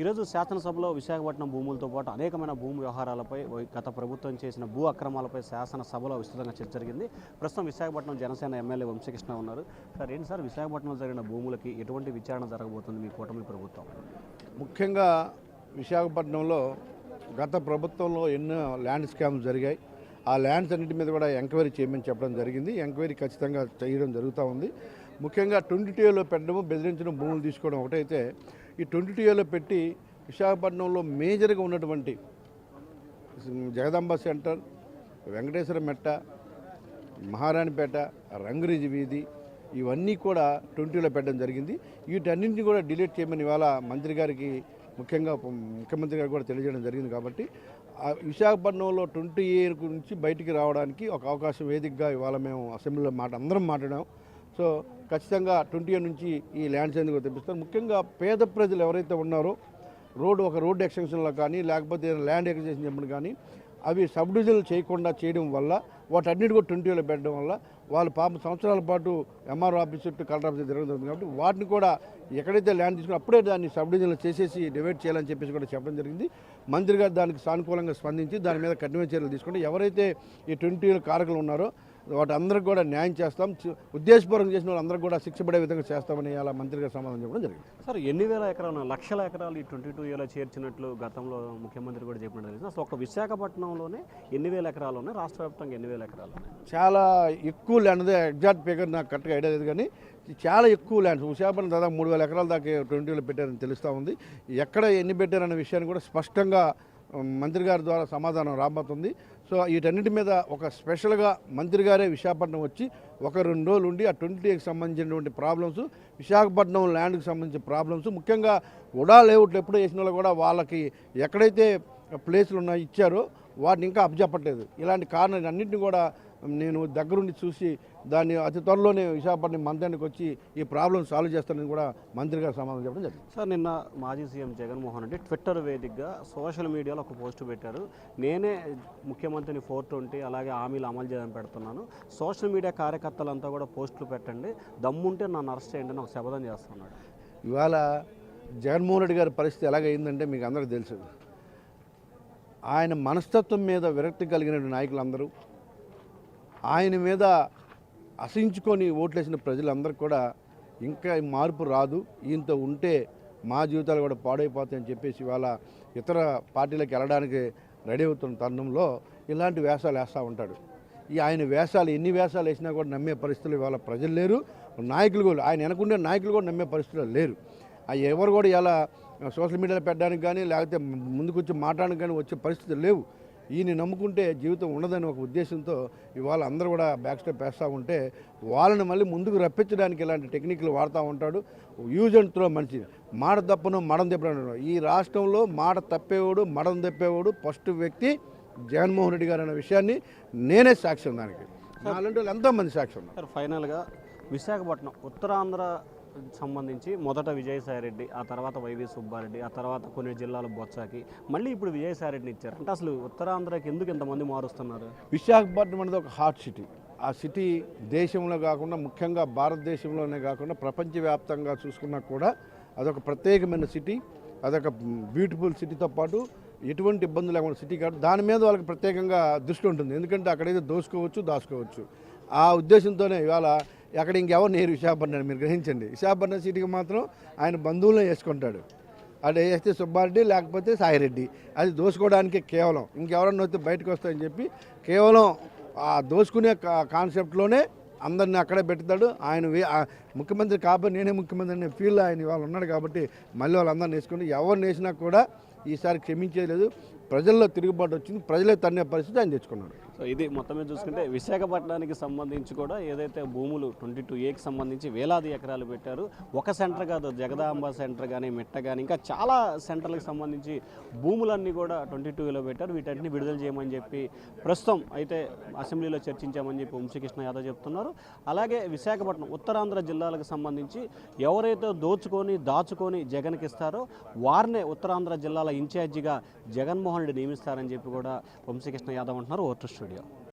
ఈరోజు శాసనసభలో విశాఖపట్నం భూములతో పాటు అనేకమైన భూమి వ్యవహారాలపై గత ప్రభుత్వం చేసిన భూ అక్రమాలపై శాసనసభలో విస్తృతంగా చర్చ జరిగింది. ప్రస్తుతం విశాఖపట్నం జనసేన ఎమ్మెల్యే వంశీకృష్ణ ఉన్నారు. సార్ ఏంటి సార్ విశాఖపట్నంలో జరిగిన భూములకి ఎటువంటి విచారణ జరగబోతుంది మీ కూటమి ప్రభుత్వం? ముఖ్యంగా విశాఖపట్నంలో గత ప్రభుత్వంలో ఎన్నో ల్యాండ్ స్కామ్స్ జరిగాయి. ఆ ల్యాండ్స్ అన్నింటి మీద కూడా ఎంక్వైరీ చేయమని చెప్పడం జరిగింది. ఎంక్వైరీ ఖచ్చితంగా చేయడం జరుగుతూ ఉంది. ముఖ్యంగా 22ఏలో పెట్టడము, బెదిరించడం, భూములు తీసుకోవడం ఒకటైతే ఈ 22ఏలో పెట్టి విశాఖపట్నంలో మేజర్గా ఉన్నటువంటి జగదాంబ సెంటర్, వెంకటేశ్వర మెట్ట, మహారాణిపేట, రంగురీజి వీధి ఇవన్నీ కూడా 20లో పెట్టడం జరిగింది. వీటన్నింటినీ కూడా డిలీట్ చేయమని ఇవాళ మంత్రి గారికి ముఖ్యంగా ముఖ్యమంత్రి గారు కూడా తెలియజేయడం జరిగింది. కాబట్టి విశాఖపట్నంలో 20A నుంచి బయటికి రావడానికి ఒక అవకాశం వేదికగా ఇవాళ మేము అసెంబ్లీలో అందరం మాట్లాడాం. సో ఖచ్చితంగా 20A నుంచి ఈ ల్యాండ్స్ ఎందుకు తెప్పిస్తారు. ముఖ్యంగా పేద ప్రజలు ఎవరైతే ఉన్నారో ఒక రోడ్డు ఎక్స్టెన్షన్లో కానీ లేకపోతే ల్యాండ్ ఎక్విజిషన్ చెప్పడం కానీ అవి సబ్ డివిజన్లు చేయకుండా చేయడం వల్ల వాటన్నిటి కూడా 20లో పెట్టడం వల్ల వాళ్ళు సంవత్సరాల పాటు ఎంఆర్ఓ ఆఫీస్ చుట్టూ కలెక్టర్ ఆఫీస్ జరుగుతుంది. కాబట్టి వాటిని కూడా ఎక్కడైతే ల్యాండ్ తీసుకుని అప్పుడే దాన్ని సబ్ డివిజన్లు చేసేసి డివైడ్ చేయాలని చెప్పేసి కూడా చెప్పడం జరిగింది. మంత్రి గారు దానికి సానుకూలంగా స్పందించి దాని మీద కఠిన చర్యలు తీసుకుంటే ఎవరైతే ఈ 20లో కారకులు ఉన్నారో వాటి అందరికి కూడా న్యాయం చేస్తాం, ఉద్దేశపూర్వకం చేసిన వాళ్ళందరికీ కూడా శిక్ష పడే విధంగా చేస్తామని అలా మంత్రి గారు సమాధానం చెప్పడం జరిగింది. సార్ ఎన్ని వేల ఎకరాలు, లక్షల ఎకరాలు ఈ 22ఏలో చేర్చినట్లు గతంలో ముఖ్యమంత్రి కూడా చెప్పడం జరిగింది. అసలు ఒక విశాఖపట్నంలోనే ఎన్ని వేల ఎకరాలు ఉన్నాయి, రాష్ట్ర వ్యాప్తంగా ఎన్ని వేల ఎకరాలు ఉన్నాయి? చాలా ఎక్కువ ల్యాండ్, ఎగ్జాక్ట్ ఫిగర్ నాకు కరెక్ట్గా ఐడియా లేదు కానీ చాలా ఎక్కువ ల్యాండ్స్. విశాఖపట్నం దాదాపు 3000 ఎకరాల దాకా 20లో పెట్టారని తెలుస్తూ ఉంది. ఎక్కడ ఎన్ని పెట్టారనే విషయాన్ని కూడా స్పష్టంగా మంత్రి గారి ద్వారా సమాధానం రాబోతుంది. సో వీటన్నిటి మీద ఒక స్పెషల్గా మంత్రి గారే విశాఖపట్నం వచ్చి 1-2 రోజులు ఉండి ఆ 20కి సంబంధించినటువంటి ప్రాబ్లమ్స్, విశాఖపట్నం ల్యాండ్కి సంబంధించిన ప్రాబ్లమ్స్, ముఖ్యంగా ఉడా లేఅవుట్లు ఎప్పుడో వేసిన వాళ్ళు కూడా వాళ్ళకి ఎక్కడైతే ప్లేసులు ఉన్నాయో ఇచ్చారో వాటిని ఇంకా అప్పచెప్పట్లేదు. ఇలాంటి కారణాలు అన్నింటినీ కూడా నేను దగ్గరుండి చూసి దాన్ని అతి త్వరలోనే విశాఖపట్నం మంత్రానికి వచ్చి ఈ ప్రాబ్లం సాల్వ్ చేస్తానని కూడా మంత్రి గారు సమాధానం చెప్పడం జరిగింది. సార్ నిన్న మాజీ సీఎం జగన్మోహన్ రెడ్డి ట్విట్టర్ వేదికగా సోషల్ మీడియాలో ఒక పోస్టు పెట్టారు. నేనే ముఖ్యమంత్రిని 420 అలాగే హామీలు అమలు చేయని పెడుతున్నాను, సోషల్ మీడియా కార్యకర్తలంతా కూడా పోస్టులు పెట్టండి, దమ్ముంటే నన్ను అరెస్ట్ చేయండి అని ఒక శపథం చేస్తున్నాడు. ఇవాళ జగన్మోహన్ రెడ్డి గారి పరిస్థితి ఎలాగైందంటే మీకు అందరికీ తెలుసు. ఆయన మనస్తత్వం మీద విరక్తి కలిగిన నాయకులందరూ, ఆయన మీద అసహించుకొని ఓట్లేసిన ప్రజలందరూ కూడా ఇంకా మార్పు రాదు, ఈయనతో ఉంటే మా జీవితాలు కూడా పాడైపోతాయని చెప్పేసి ఇవాళ ఇతర పార్టీలకు వెళ్ళడానికి రెడీ అవుతున్న తరుణంలో ఇలాంటి వేషాలు వేస్తూ ఉంటాడు. ఆయన వేషాలు ఎన్ని వేషాలు వేసినా కూడా నమ్మే పరిస్థితులు ఇవాళ ప్రజలు లేరు, నాయకులు కూడా, ఆయన వెనకుండే నాయకులు కూడా నమ్మే పరిస్థితులు లేరు. ఎవరు కూడా ఇలా సోషల్ మీడియాలో పెట్టడానికి కానీ లేకపోతే ముందుకు వచ్చి మాట్లాడడానికి కానీ వచ్చే పరిస్థితులు లేవు. ఈయన నమ్ముకుంటే జీవితం ఉండదని ఒక ఉద్దేశంతో ఇవాళ అందరూ కూడా బ్యాక్ స్టెప్ వేస్తూ ఉంటే వాళ్ళని మళ్ళీ ముందుకు రప్పించడానికి ఇలాంటి టెక్నిక్లు వాడుతూ ఉంటాడు. యూజ్ అండ్ త్రో మనిషి, మాట తప్పను మడం తెప్పడం. ఈ రాష్ట్రంలో మాట తప్పేవాడు, మడం తెప్పేవాడు ఫస్ట్ వ్యక్తి జగన్మోహన్ రెడ్డి గారు అనే విషయాన్ని నేనే సాక్ష్యం. దానికి అలాంటి వాళ్ళు ఎంతోమంది సాక్ష్యం. సార్ ఫైనల్గా విశాఖపట్నం ఉత్తరాంధ్ర సంబంధించి మొదట విజయసాయిరెడ్డి, ఆ తర్వాత వైవి సుబ్బారెడ్డి, ఆ తర్వాత కొన్ని జిల్లాల బొత్సాకి, మళ్ళీ ఇప్పుడు విజయసాయిరెడ్డిని ఇచ్చారు. అంటే అసలు ఉత్తరాంధ్రకి ఎందుకు ఇంతమంది మారుస్తున్నారు? విశాఖపట్నం అనేది ఒక హాట్ సిటీ. ఆ సిటీ దేశంలో కాకుండా ముఖ్యంగా భారతదేశంలోనే కాకుండా ప్రపంచవ్యాప్తంగా చూసుకున్నా కూడా అదొక ప్రత్యేకమైన సిటీ, అదొక బ్యూటిఫుల్ సిటీతో పాటు ఎటువంటి ఇబ్బంది లేకుండా సిటీ కాబట్టి దాని మీద వాళ్ళకి ప్రత్యేకంగా దృష్టి ఉంటుంది. ఎందుకంటే అక్కడైతే దోసుకోవచ్చు, దాచుకోవచ్చు. ఆ ఉద్దేశంతోనే ఇవాళ అక్కడ ఇంకెవరు నేరు విశాఖపట్నం మీరు గ్రహించండి. విశాఖపట్నం సిటీకి మాత్రం ఆయన బంధువులను వేసుకుంటాడు. అది వేస్తే సుబ్బారెడ్డి లేకపోతే సాయిరెడ్డి, అది దోసుకోవడానికి కేవలం ఇంకెవరన్నా వస్తే బయటకు వస్తాయని చెప్పి కేవలం ఆ దోసుకునే కాన్సెప్ట్లోనే అందరినీ అక్కడే పెడతాడు. ఆయన ముఖ్యమంత్రి కాబట్టి నేనే ముఖ్యమంత్రి అనే ఫీల్ ఆయన ఇవాళ ఉన్నాడు. కాబట్టి మళ్ళీ వాళ్ళందరినీ వేసుకుని ఎవరిని వేసినా కూడా ఈసారి క్షమించేది, ప్రజల్లో తిరుగుబాటు వచ్చింది, ప్రజలే తన్నే పరిస్థితి ఆయన తెచ్చుకున్నాడు. సో ఇది మొత్తం మీద చూసుకుంటే విశాఖపట్నానికి సంబంధించి కూడా ఏదైతే భూములు 22Aకి సంబంధించి వేలాది ఎకరాలు పెట్టారు. ఒక సెంటర్ కాదు, జగదాంబ సెంటర్ కానీ, మిట్ట కానీ, ఇంకా చాలా సెంటర్లకు సంబంధించి భూములన్నీ కూడా 22Aలో పెట్టారు. వీటన్నిటిని విడుదల చేయమని చెప్పి ప్రస్తుతం అయితే అసెంబ్లీలో చర్చించామని చెప్పి వంశీకృష్ణ యాదవ్ చెప్తున్నారు. అలాగే విశాఖపట్నం ఉత్తరాంధ్ర జిల్లాలకు సంబంధించి ఎవరైతే దాచుకొని జగన్కి ఇస్తారో వారినే ఉత్తరాంధ్ర జిల్లాల ఇన్ఛార్జిగా జగన్మోహన్ రెడ్డి నియమిస్తారని చెప్పి కూడా వంశీకృష్ణ యాదవ్ అంటున్నారు. Voter studio.